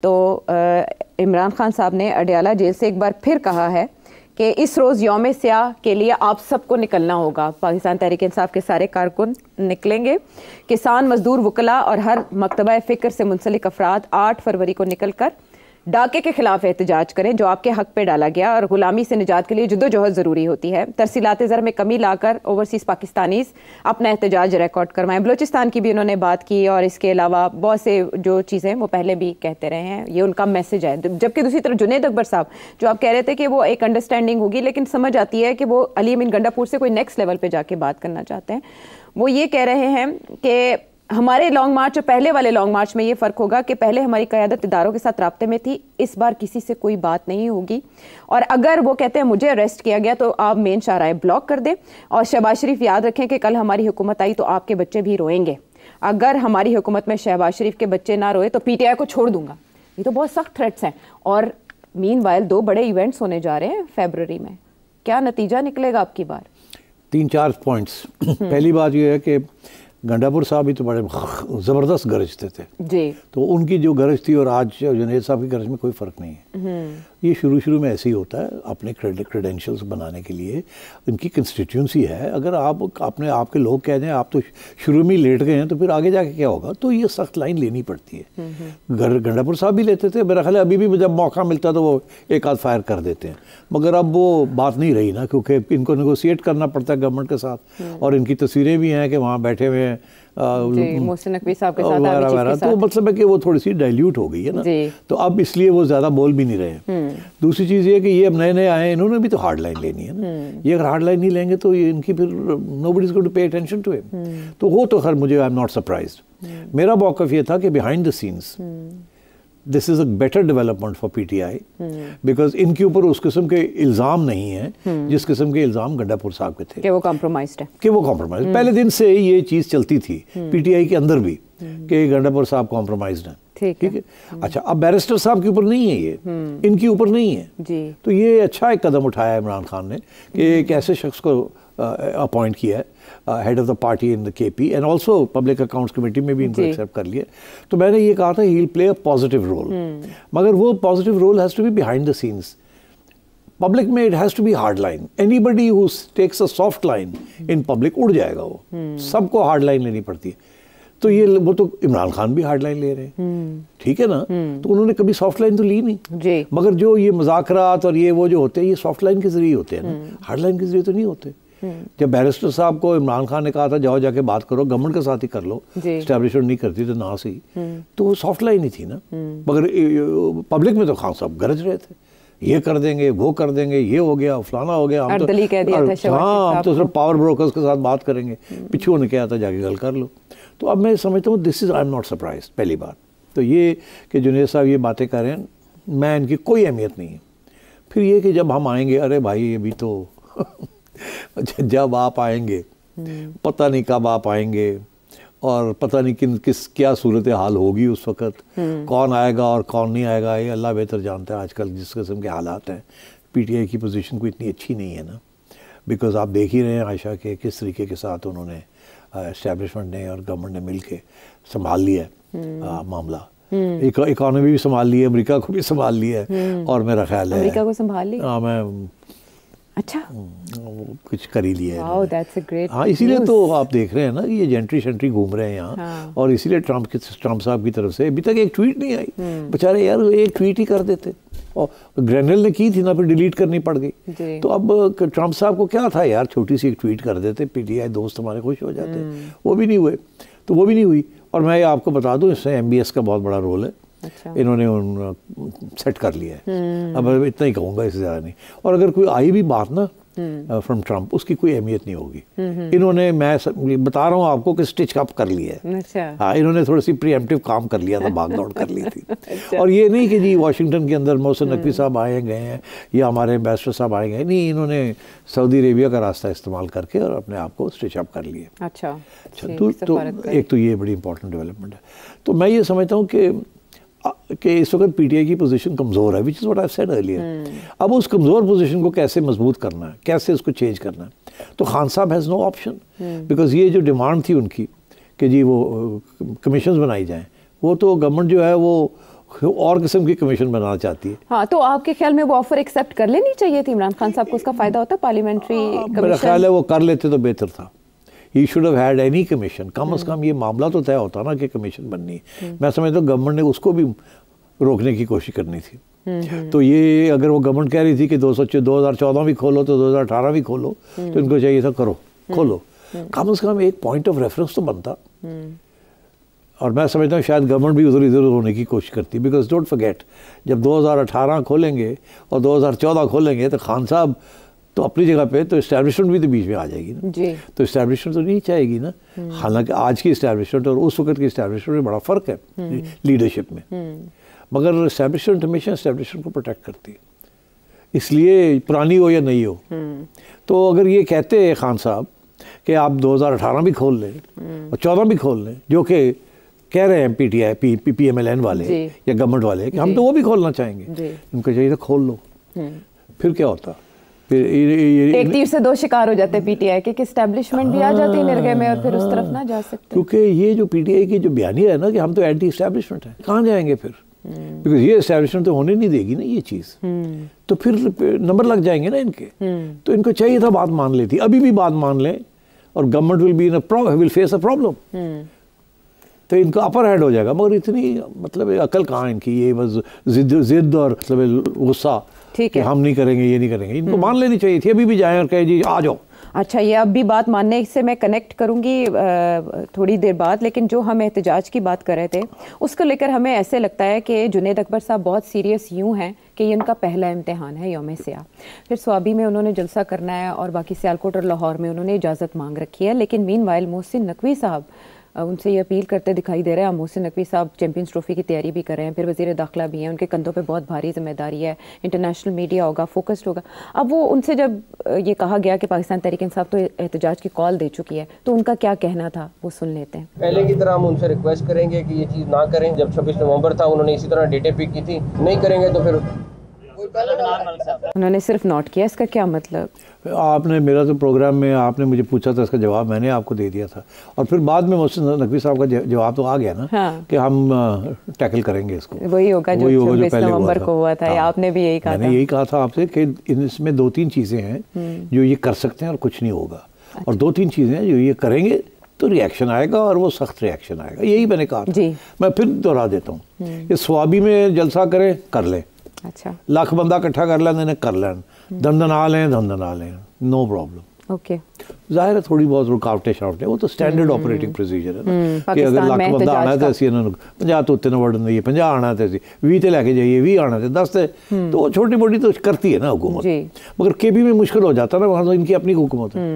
तो इमरान खान साहब ने अडयाला जेल से एक बार फिर कहा है कि इस रोज़ यौम स्याह के लिए आप सबको निकलना होगा। पाकिस्तान तहरीक इंसाफ के सारे कारकुन निकलेंगे। किसान, मजदूर, वकला और हर मकतबा फ़िक्र से मुंसलिक अफराद 8 फरवरी को निकल कर डाके के खिलाफ एहतजाज करें जो आपके हक पे डाला गया और गुलामी से निजात के लिए जद्दोजहद ज़रूरी होती है। तरसीलात ज़र में कमी लाकर ओवरसीज़ पाकिस्तानीज़ अपना एहतजाज रिकॉर्ड करवाएं। बलूचिस्तान की भी उन्होंने बात की और इसके अलावा बहुत से जो चीज़ें वो पहले भी कहते रहे हैं, ये उनका मैसेज है। जबकि दूसरी तरफ जुनैद अकबर साहब जो आप कह रहे थे कि वो एक अंडरस्टैंडिंग होगी, लेकिन समझ आती है कि वो अली अमीन गंडापुर से कोई नेक्स्ट लेवल पर जाके बात करना चाहते हैं। वो ये कह रहे हैं कि हमारे लॉन्ग मार्च और पहले वाले लॉन्ग मार्च में ये फ़र्क होगा कि पहले हमारी क़यादत इदारों के साथ राब्ते में थी, इस बार किसी से कोई बात नहीं होगी। और अगर वो कहते हैं मुझे अरेस्ट किया गया तो आप मेन शाहराह ब्लॉक कर दें। और शहबाज शरीफ याद रखें कि कल हमारी हुकूमत आई तो आपके बच्चे भी रोएंगे। अगर हमारी हुकूमत में शहबाज शरीफ के बच्चे ना रोए तो PTI को छोड़ दूंगा। ये तो बहुत सख्त थ्रेट्स हैं। और मीनवाइल 2 बड़े इवेंट्स होने जा रहे हैं फरवरी में। क्या नतीजा निकलेगा आपकी बार? 3-4 पॉइंट्स। पहली बात यह है कि गंडापुर साहब भी तो बड़े ज़बरदस्त गरजते थे जी, तो उनकी जो गरज थी और आज जुनैद साहब की गरज में कोई फ़र्क नहीं है। ये शुरू में ऐसे ही होता है, अपने क्रेडेंशियल्स बनाने के लिए इनकी कंस्टिट्यूंसी है। अगर आप अपने आपके लोग कह दें आप तो शुरू में ही लेट गए हैं तो फिर आगे जाके क्या होगा, तो ये सख्त लाइन लेनी पड़ती है। गंडापुर साहब भी लेते थे, मेरा ख्याल है अभी भी जब मौका मिलता तो वो एक आध फायर कर देते हैं, मगर अब वो बात नहीं रही ना, क्योंकि इनको नेगोशिएट करना पड़ता है गवर्नमेंट के साथ। और इनकी तस्वीरें भी हैं कि वहाँ बैठे हुए हैं मोहसिन नकवी साहब के साथ, तो मतलब है कि वो थोड़ी सी डाइल्यूट हो गई है ना, तो अब इसलिए वो ज़्यादा बोल भी नहीं रहे। दूसरी चीज़ ये कि ये अब नए आए, इन्होंने भी तो हार्ड लाइन लेनी है ना। ये अगर हार्ड लाइन नहीं लेंगे तो ये इनकी फिर nobody is going to pay attention to him. तो वो तो खैर मुझे आई एम नॉट सरप्राइज्ड। मेरा मौक़िफ़ ये था कि behind the scenes this is a better development for PTI because इनके ऊपर उस किस्म के इल्ज़ाम नहीं है जिस किस्म के इल्ज़ाम गंडापुर साहब के थे कि वो कॉम्प्रोमाइज्ड है, कि वो कॉम्प्रोमाइज। पहले दिन से ये चीज़ चलती थी PTI के अंदर भी कि गंडापुर साहब कॉम्प्रोमाइज्ड हैं। ठीक है। अच्छा, अब बैरिस्टर साहब के ऊपर नहीं है ये, इनके ऊपर नहीं है जी। तो ये अच्छा एक कदम उठाया इमरान खान ने कि एक ऐसे शख्स को अपॉइंट किया है head of the party in the KP and also public accounts committee में भी इनको एक्सेप्ट कर लिया। तो मैंने ये कहा था he will play a positive role, मगर वो positive role has to be behind the scenes. Public में it has to be hard line. Anybody who takes a soft line in public उड़ जाएगा वो। सबको हार्ड लाइन लेनी पड़ती है। तो ये वो तो इमरान खान भी हार्ड लाइन ले रहे हैं, ठीक है ना। तो उन्होंने कभी सॉफ्ट लाइन तो ली नहीं जी। मगर जो ये मुज़ाकरात और ये वो जो होते हैं ये सॉफ्ट लाइन के जरिए होते हैं ना, हार्ड लाइन के जरिए तो नहीं होते। जब बैरिस्टर साहब को इमरान खान ने कहा था जाओ जाके बात करो, गवर्नमेंट के साथ ही कर लो, एस्टैब्लिशमेंट नहीं करती तो ना सही, तो वो सॉफ्ट लाइन ही थी ना। मगर पब्लिक में तो खान साहब गरज रहे थे, ये कर देंगे, वो कर देंगे, ये हो गया, फलाना हो गया, हम तो हाँ हम तो सिर्फ पावर ब्रोकर्स के साथ बात करेंगे। पिछू ने क्या था जाके गल कर लो। तो अब मैं समझता हूँ this is I am not surprise. पहली बात तो ये कि जुनैद साहब ये बातें कर रहे हैं, मैं इनकी कोई अहमियत नहीं है। फिर ये कि जब हम आएंगे, अरे भाई अभी तो जब आप आएंगे पता नहीं कब आप आएंगे और पता नहीं किस क्या सूरत हाल होगी उस वक़्त, कौन आएगा और कौन नहीं आएगा ये अल्लाह बेहतर जानता है। आजकल जिस किस्म के हालात हैं, PTI की पोजीशन कोई इतनी अच्छी नहीं है ना, बिकॉज आप देख ही रहे हैं आयशा के किस तरीके के साथ उन्होंने एस्टैब्लिशमेंट ने और गवर्नमेंट ने मिल के संभाल लिया है मामला। इकोनॉमी भी संभाल ली है, अमेरिका को भी संभाल लिया है, और मेरा ख्याल है अमेरिका को संभाल लिया। हाँ मैं अच्छा कुछ कर ही लिया है। wow, that's a great हाँ इसीलिए तो आप देख रहे हैं ना ये जेंट्री शेंट्री घूम रहे हैं यहाँ। हाँ। और इसीलिए ट्रम्प साहब की तरफ से अभी तक एक ट्वीट नहीं आई। बेचारे यार एक ट्वीट ही कर देते, और ग्रेनल ने की थी ना, फिर डिलीट करनी पड़ गई। तो अब ट्रम्प साहब को क्या था यार, छोटी सी एक ट्वीट कर देते, PTI दोस्त हमारे खुश हो जाते। वो भी नहीं हुए, तो वो भी नहीं हुई। और मैं आपको बता दूँ इसमें MBS का बहुत बड़ा रोल है। अच्छा। इन्होंने सेट कर लिया है। अब इतना ही कहूँगा, इससे ज़्यादा नहीं। और अगर कोई आई भी बात ना फ्रॉम ट्रम्प, उसकी कोई अहमियत नहीं होगी। इन्होंने, मैं बता रहा हूँ आपको कि स्टिच अप कर लिया है। अच्छा। हाँ इन्होंने थोड़ी सी प्रीएम्प्टिव काम कर लिया था, भाग दौड़ कर ली थी। अच्छा। और ये नहीं कि जी वाशिंगटन के अंदर मोहसिन नकवी साहब आए गए हैं या हमारे एम्बेसडर साहब आए गए, नहीं, इन्होंने सऊदी अरेबिया का रास्ता इस्तेमाल करके और अपने आप को स्टिच अप कर लिया। अच्छा। तो एक तो ये बड़ी इंपॉर्टेंट डेवलपमेंट है। तो मैं ये समझता हूँ कि इस वक्त PTI की पोजीशन कमज़ोर है, which is what I said earlier. अब उस कमज़ोर पोजीशन को कैसे मजबूत करना है, कैसे उसको चेंज करना है, तो खान साहब हैज़ नो ऑप्शन, बिकॉज ये जो डिमांड थी उनकी कि जी वो कमीशंस बनाई जाएं, वो तो गवर्नमेंट जो है वो और किस्म की कमीशन बनाना चाहती है। हाँ, तो आपके ख्याल में वो ऑफर एक्सेप्ट कर लेनी चाहिए थी इमरान खान साहब को, उसका फायदा होता पार्लियामेंट्री कमीशन? मेरा ख्याल है वो कर लेते तो बेहतर था। He should have had any commission, कम से कम ये मामला तो तय होता ना कि कमीशन बननी है। मैं समझता हूँ गवर्नमेंट ने उसको भी रोकने की कोशिश करनी थी। तो ये अगर वो गवर्नमेंट कह रही थी कि 2014 भी खोलो तो 2018 भी खोलो, तो इनको चाहिए था करो, खोलो, कम से कम एक पॉइंट ऑफ रेफरेंस तो बनता। और मैं समझता हूँ शायद गवर्नमेंट भी उधर इधर होने की कोशिश करती, बिकॉज डोंट फॉरगेट जब 2018 खोलेंगे और 2014 खोलेंगे तो खान साहब तो अपनी जगह पे, तो इस्टेब्लिशमेंट भी तो बीच में आ जाएगी ना जी। तो इस्टेब्लिशमेंट तो नहीं चाहेगी ना। हालांकि आज की इस्टेब्लिशमेंट और उस वक्त की इस्टेब्लिशमेंट में बड़ा फ़र्क है लीडरशिप में, मगर इस्टेब्लिशमेंट हमेशा इस्टेब्लिशमेंट को प्रोटेक्ट करती है, इसलिए पुरानी हो या नहीं हो। तो अगर ये कहते हैं खान साहब कि आप 2018 भी खोल लें और 14 भी खोल लें, जो कि कह रहे हैं पीटीआई PMLN वाले या गवर्नमेंट वाले कि हम तो वो भी खोलना चाहेंगे, उनको चाहिए था खोल लो, फिर क्या होता? फिर एक तीर से दो शिकार हो जाते पीटीआई के, कि एस्टैब्लिशमेंट भी आ जाती है निर्गय में और फिर उस तरफ ना जा सकते। क्योंकि ये जो पीटीआई की जो बयानिया है ना कि हम तो एंटी एस्टैब्लिशमेंट है, कहाँ जाएंगे फिर? बिकॉज ये एस्टैब्लिशमेंट तो होने नहीं देगी ना ये चीज़, तो फिर नंबर लग जाएंगे ना इनके। तो इनको चाहिए था बात मान लेती, अभी भी बात मान लें और government will face a problem, तो इनको अपर हेड हो जाएगा। मगर इतनी मतलब अकल कहाँ इनकी, ये बस जिद और मतलब गुस्सा कि हम नहीं करेंगे, ये नहीं करेंगे, इनको मान लेनी चाहिए थी। अभी भी जाए और कहे जी आ जाओ। अच्छा, ये अब भी बात मानने से मैं कनेक्ट करूंगी थोड़ी देर बाद, लेकिन जो हम एहतजाज की बात कर रहे थे उसको लेकर हमें ऐसे लगता है कि जुनैद अकबर साहब बहुत सीरियस यूँ हैं कि ये उनका पहला इम्तिहान है यौम सियाह, फिर स्वाबी में उन्होंने जलसा करना है और बाकी सियालकोट और लाहौर में उन्होंने इजाज़त मांग रखी है। लेकिन मीनवाइल मोहसिन नकवी साहब उनसे ये अपील करते दिखाई दे रहे हैं। मोहसिन नकवी साहब चैंपियंस ट्रॉफी की तैयारी भी कर रहे हैं, फिर वज़ीर दाखिला भी हैं, उनके कंधों पे बहुत भारी जिम्मेदारी है, इंटरनेशनल मीडिया होगा, फोकस्ड होगा। अब वो उनसे जब ये कहा गया कि पाकिस्तान तहरीक इंसाफ तो एहतजाज की कॉल दे चुकी है, तो उनका क्या कहना था वो सुन लेते हैं। पहले की तरह हम उनसे रिक्वेस्ट करेंगे कि ये चीज़ ना करें। जब 26 नवंबर था उन्होंने इसी तरह डेटें पिक की थी, नहीं करेंगे तो फिर उन्होंने सिर्फ नोट किया। इसका क्या मतलब? आपने मेरा तो प्रोग्राम में आपने मुझे पूछा था, इसका जवाब मैंने आपको दे दिया था, और फिर बाद में मोहसिन नकवी साहब का जवाब तो आ गया ना। हाँ। कि हम टैकल करेंगे इसको। वही होगा जो 26 नवंबर को हुआ था। हाँ। आपने भी यही कहा था। मैंने यही कहा था आपसे कि इसमें 2-3 चीज़ें हैं जो ये कर सकते हैं और कुछ नहीं होगा। अच्छा। और 2-3 चीज़ें हैं जो ये करेंगे तो रिएक्शन आएगा और वो सख्त रिएक्शन आएगा, यही मैंने कहा था। मैं फिर दोहरा देता हूँ, ये स्वाबी में जलसा करें कर लें, अच्छा, लाख बंदा इकट्ठा कर लें कर लें, धंधना लें, नो प्रॉब्लम। ओके, जाहिर है थोड़ी बहुत रुकावटें वो तो स्टैंडर्ड ऑपरेटिंग प्रोसीजर है ना कि अगर लाख बंदा आना है तो असं इन्होंने 50 तो उत्ते वड़न दी, 50 आना तो 20 तो लैके जाइए, 20 आना तो 10 तो वो छोटी मोटी तो करती है ना हुकूमत। मगर केपी में मुश्किल हो जाता है ना, वहाँ तो इनकी अपनी हुकूमत है।